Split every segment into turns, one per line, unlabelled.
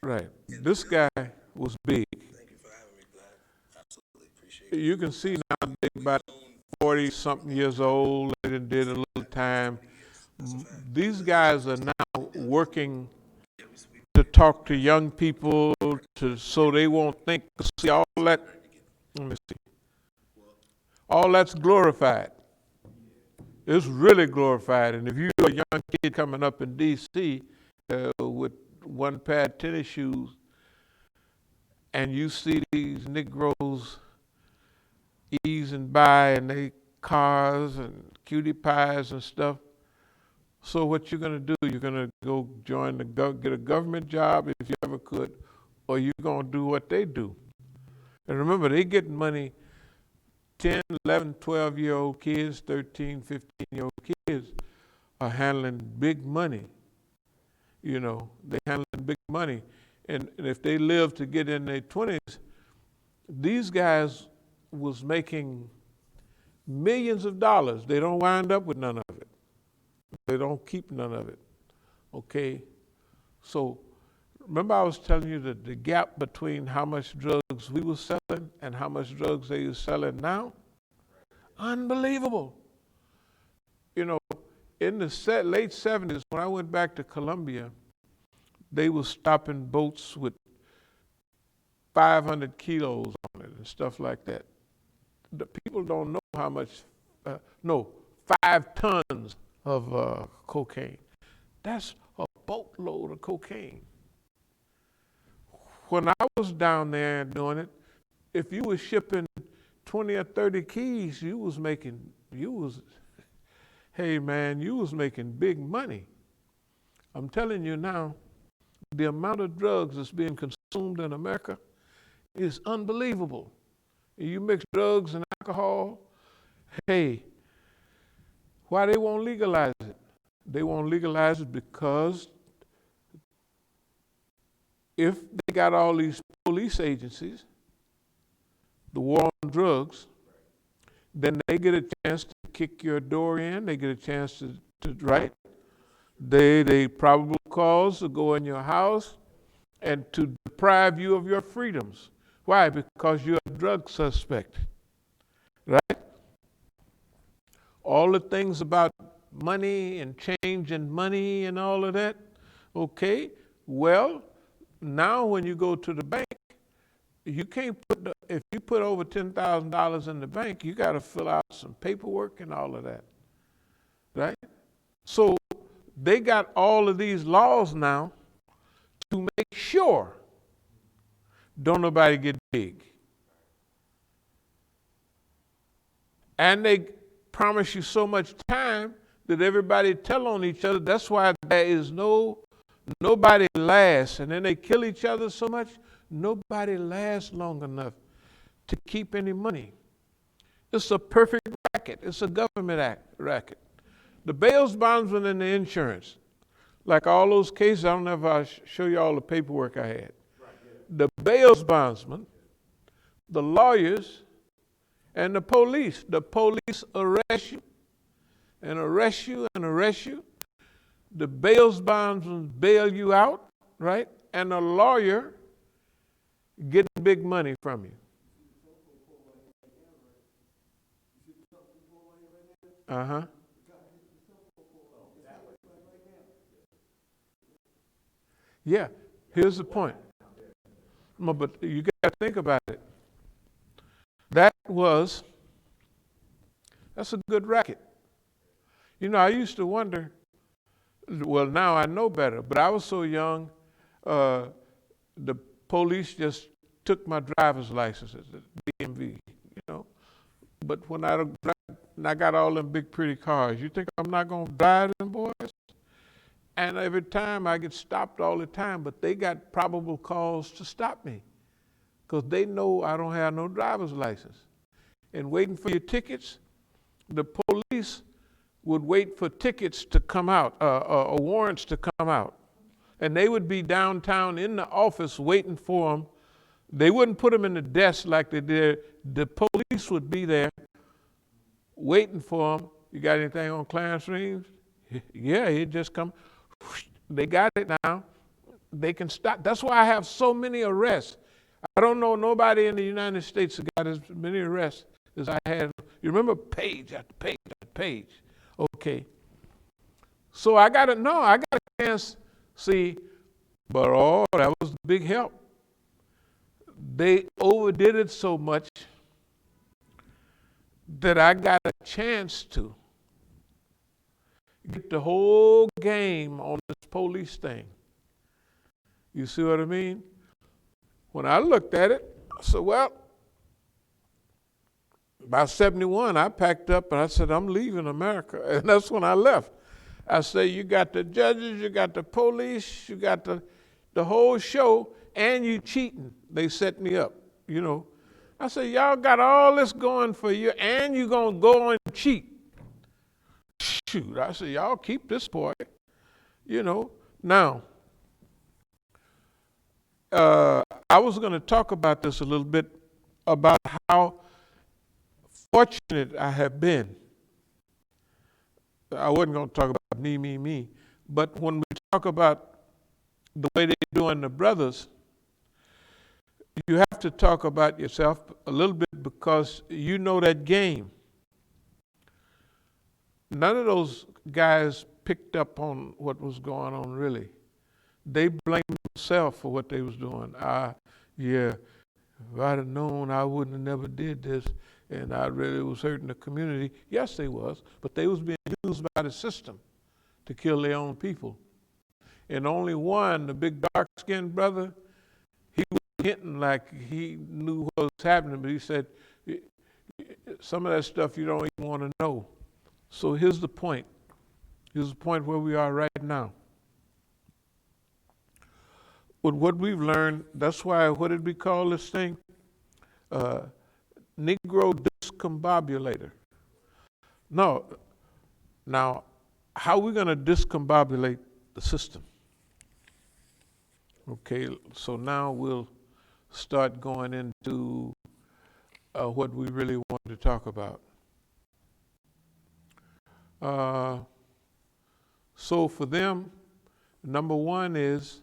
Right. This guy was big.
Thank you for having me, Black. Absolutely appreciate it.
You can see now they about 40 something years old. They done did a little time.
That's a fact.
These guys are now working to talk to young people so they won't think. See all that. Let me see. All that's glorified. It's really glorified. And if you're a young kid coming up in D.C. With one pair of tennis shoes, and you see these Negroes easing by in their cars and cutie pies and stuff. So what you're gonna do? You're gonna go join get a government job if you ever could, or you're gonna do what they do. And remember, they get money. 10, 11, 12-year-old kids, 13, 15-year-old kids are handling big money. You know, they handling big money. And if they live to get in their 20s, these guys was making millions of dollars. They don't wind up with none of it. They don't keep none of it. Okay? So remember I was telling you that the gap between how much drugs we were selling and how much drugs they are selling now? Unbelievable. You know, in the late 70s, when I went back to Colombia, they were stopping boats with 500 kilos on it and stuff like that. The people don't know how much, 5 tons of cocaine. That's a boatload of cocaine. When I was down there doing it, if you were shipping 20 or 30 keys, you was making big money. I'm telling you now, the amount of drugs that's being consumed in America is unbelievable. You mix drugs and alcohol, hey, why they won't legalize it? They won't legalize it because if they got all these police agencies, the war on drugs, then they get a chance to kick your door in, they get a chance to right? They probable cause to go in your house and to deprive you of your freedoms. Why? Because you're a drug suspect, right? All the things about money and change in money and all of that, okay? Well, now when you go to the bank, you can't if you put over $10,000 in the bank, you got to fill out some paperwork and all of that, right? So they got all of these laws now to make sure don't nobody get big. And they promise you so much time that everybody tell on each other. That's why there is nobody lasts. And then they kill each other so much, nobody lasts long enough to keep any money. It's a perfect racket. It's a government racket. The bail bondsman and the insurance, like all those cases, I don't know if I'll show you all the paperwork I had. The bail bondsman, the lawyers, and the police. The police arrest you and arrest you and arrest you. The bail bondsman bail you out, right? And the lawyer getting big money from you. Uh-huh. Yeah, here's the point. But you got to think about it. That's a good racket. You know, I used to wonder, well, now I know better, but I was so young, the police just took my driver's license at the DMV, you know. But when I got all them big pretty cars, you think I'm not going to drive them boys? And every time I get stopped all the time, but they got probable cause to stop me because they know I don't have no driver's license. And waiting for your tickets, the police would wait for tickets to come out, or warrants to come out. And they would be downtown in the office waiting for them. They wouldn't put them in the desk like they did. The police would be there waiting for them. You got anything on Clarence Reeves? Yeah, it just come. They got it now. They can stop. That's why I have so many arrests. I don't know nobody in the United States that got as many arrests as I had. You remember page after page after page. Okay. So I got a chance, see, but that was the big help. They overdid it so much that I got a chance to get the whole game on this police thing. You see what I mean? When I looked at it, I said, well, by 71, I packed up and I said, I'm leaving America. And that's when I left. I said, you got the judges, you got the police, you got the whole show, and you cheating. They set me up, you know. I said, y'all got all this going for you, and you going to go and cheat. Shoot, I said, y'all keep this boy, you know. Now, I was going to talk about this a little bit, about how fortunate I have been. I wasn't going to talk about me, but when we talk about the way they're doing the brothers, you have to talk about yourself a little bit because you know that game. None of those guys picked up on what was going on really. They blamed themselves for what they was doing. Yeah, if I'd have known, I wouldn't have never did this, and I really was hurting the community. Yes, they was, but they was being used by the system to kill their own people. And only one, the big dark-skinned brother, he was hinting like he knew what was happening, but he said, some of that stuff you don't even want to know. So here's the point. Here's the point where we are right now. With what we've learned, that's why, what did we call this thing? Negrodiscombobulator. No. Now, how are we going to discombobulate the system? Okay, so now we'll start going into what we really want to talk about. So for them, number one is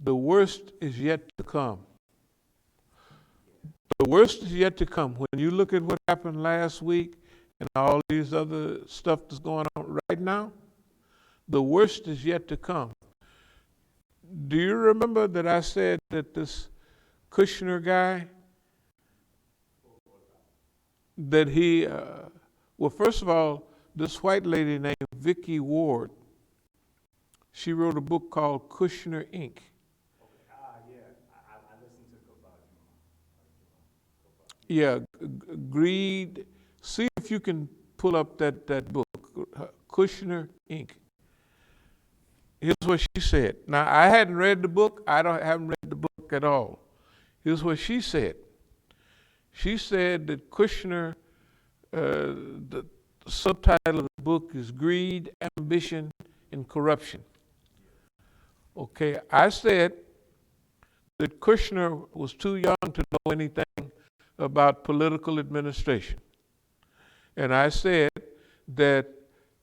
the worst is yet to come. The worst is yet to come. When you look at what happened last week and all these other stuff that's going on right now, the worst is yet to come. Do you remember that I said that this Kushner guy, that he, well, first of all, this white lady named Vicky Ward, she wrote a book called Kushner, Inc.
Yeah, I listened to it about
Yeah, Greed. See if you can pull up that book, Kushner, Inc. Here's what she said. Now, I hadn't read the book. Haven't read the book at all. Here's what she said. She said that Kushner, the subtitle of the book is Greed, Ambition, and Corruption. Okay, I said that Kushner was too young to know anything about political administration. And I said that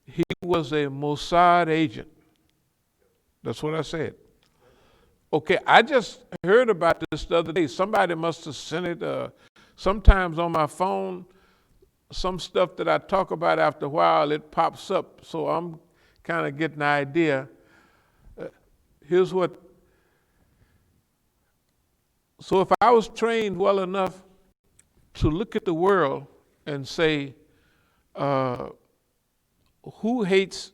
he was a Mossad agent. That's what I said. Okay, I just heard about this the other day. Somebody must have sent it. Sometimes on my phone, some stuff that I talk about after a while, it pops up. So I'm kind of getting an idea. Here's what. So if I was trained well enough to look at the world and say, who hates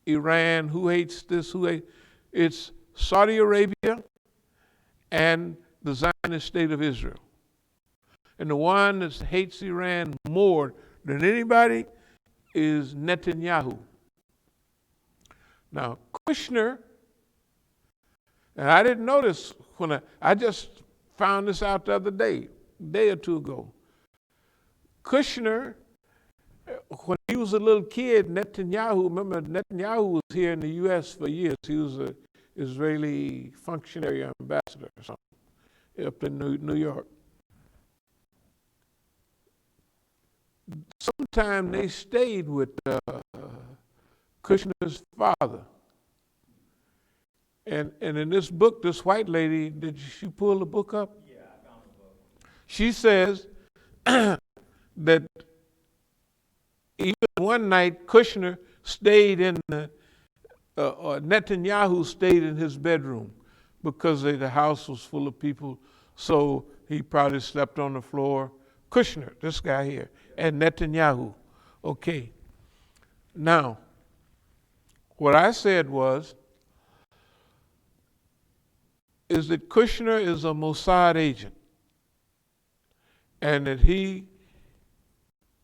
Iran, who hates this, it's Saudi Arabia and the Zionist state of Israel. And the one that hates Iran more than anybody is Netanyahu. Now, Kushner, and I didn't notice when I just found this out the other day, a day or two ago. Kushner, when he was a little kid, remember Netanyahu was here in the U.S. for years. He was an Israeli functionary ambassador or something up in New York. Sometime they stayed with Kushner's father. And in this book, this white lady, did she pull the book up?
Yeah, I found the book.
She says that even one night Kushner stayed in the, Netanyahu stayed in his bedroom because the house was full of people. So he probably slept on the floor. Kushner, this guy here, and Netanyahu. Okay. Now, what I said is that Kushner is a Mossad agent and that he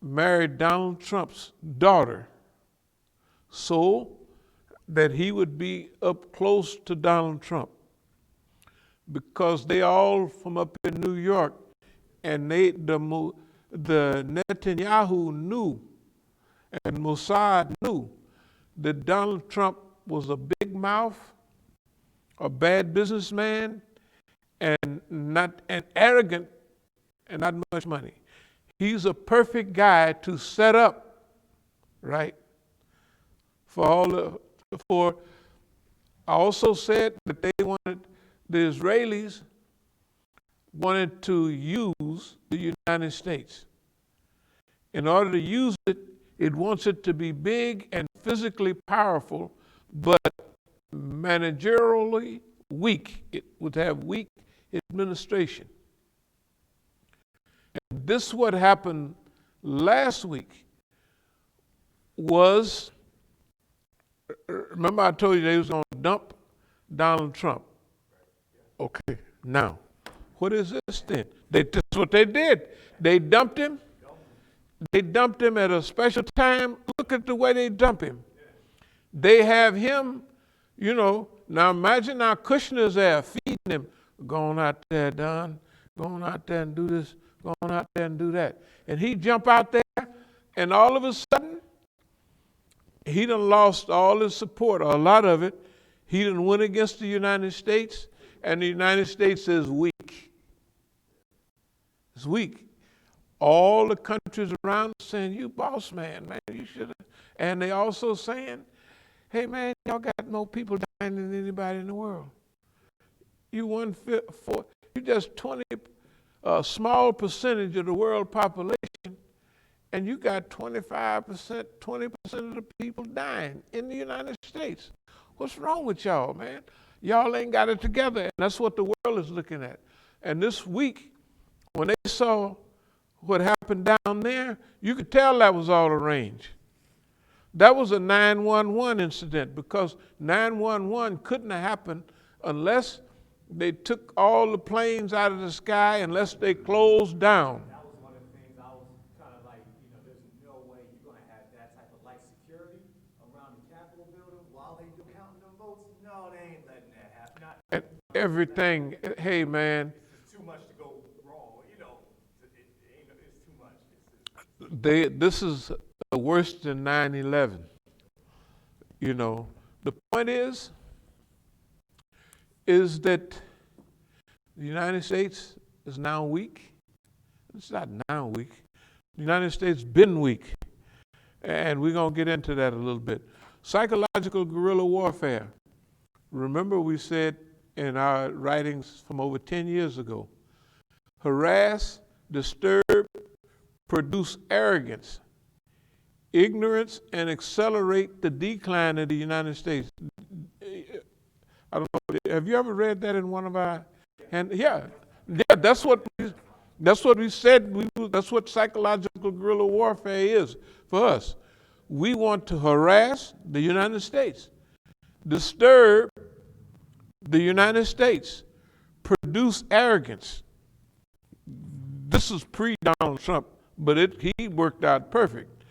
married Donald Trump's daughter so that he would be up close to Donald Trump, because they all from up in New York, and the Netanyahu knew and Mossad knew that Donald Trump was a big mouth, a bad businessman, and arrogant, and not much money. He's a perfect guy to set up, right? I also said that the Israelis wanted to use the United States. In order to use it, it wants it to be big and physically powerful, but managerially weak. It would have weak administration. And this what happened last week was, remember I told you they was going to dump Donald Trump. Okay, now, what is this then? That's what they did. They dumped him. They dumped him at a special time. Look at the way they dump him. They have him, now imagine now Kushner's there feeding him, going out there, Don, going out there and do this, going out there and do that. And he jump out there, and all of a sudden, he done lost all his support, or a lot of it. He done went against the United States, and the United States is weak. It's weak. All the countries around saying, you boss man, you should have. And they also saying, hey man, y'all got more people dying than anybody in the world. You just 20, a small percentage of the world population, and you got 25%, 20% of the people dying in the United States. What's wrong with y'all, man? Y'all ain't got it together, and that's what the world is looking at. And this week, when they saw what happened down there, you could tell that was all arranged. That was a 911 incident, because 911 couldn't have happened unless they took all the planes out of the sky, unless they closed down.
That was one of the things I was kind of like, there's no way you're going to have that type of light security around the Capitol building while they do counting the votes. No, they ain't letting that happen.
And everything, hey man.
It's too much to go wrong. It's too much.
This is worse than 9/11. The point is that the United States is now weak. It's not now weak. The United States been weak. And we're going to get into that a little bit. Psychological guerrilla warfare. Remember we said in our writings from over 10 years ago, harass, disturb, produce arrogance, ignorance, and accelerate the decline of the United States. I don't know. Have you ever read that in one of our? And that's what we said. That's what psychological guerrilla warfare is for us. We want to harass the United States, disturb the United States, produce arrogance. This is pre-Donald Trump, but he worked out perfect.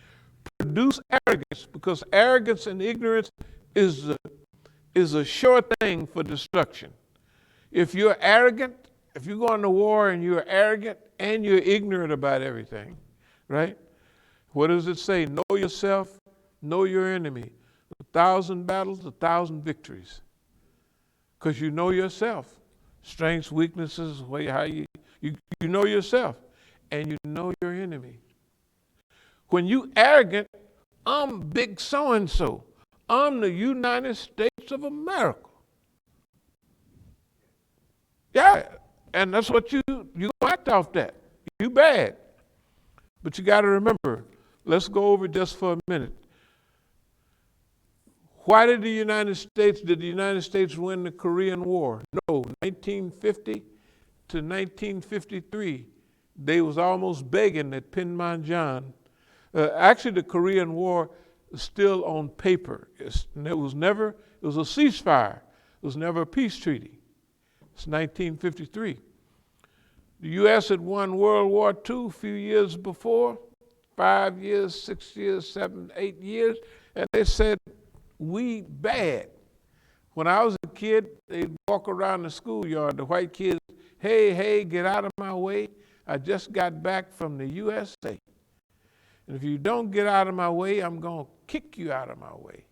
Produce arrogance, because arrogance and ignorance is a sure thing for destruction. If you're arrogant, if you go into war and you're arrogant and you're ignorant about everything, right? What does it say? Know yourself, know your enemy. 1,000 battles, 1,000 victories. Because you know yourself. Strengths, weaknesses, how you know yourself. And you know your enemy. When you arrogant, I'm big so-and-so. I'm the United States of America. Yeah, and that's what you act off that. You bad. But you got to remember, let's go over just for a minute. Why did the United States win the Korean War? No, 1950 to 1953, they was almost begging that Panmunjom. Actually, the Korean War is still on paper. It was a ceasefire. It was never a peace treaty. It's 1953. The U.S. had won World War II a few years before, 5 years, 6 years, 7, 8 years, and they said, we bad. When I was a kid, they'd walk around the schoolyard, the white kids, hey, get out of my way. I just got back from the USA. And if you don't get out of my way, I'm going to kick you out of my way.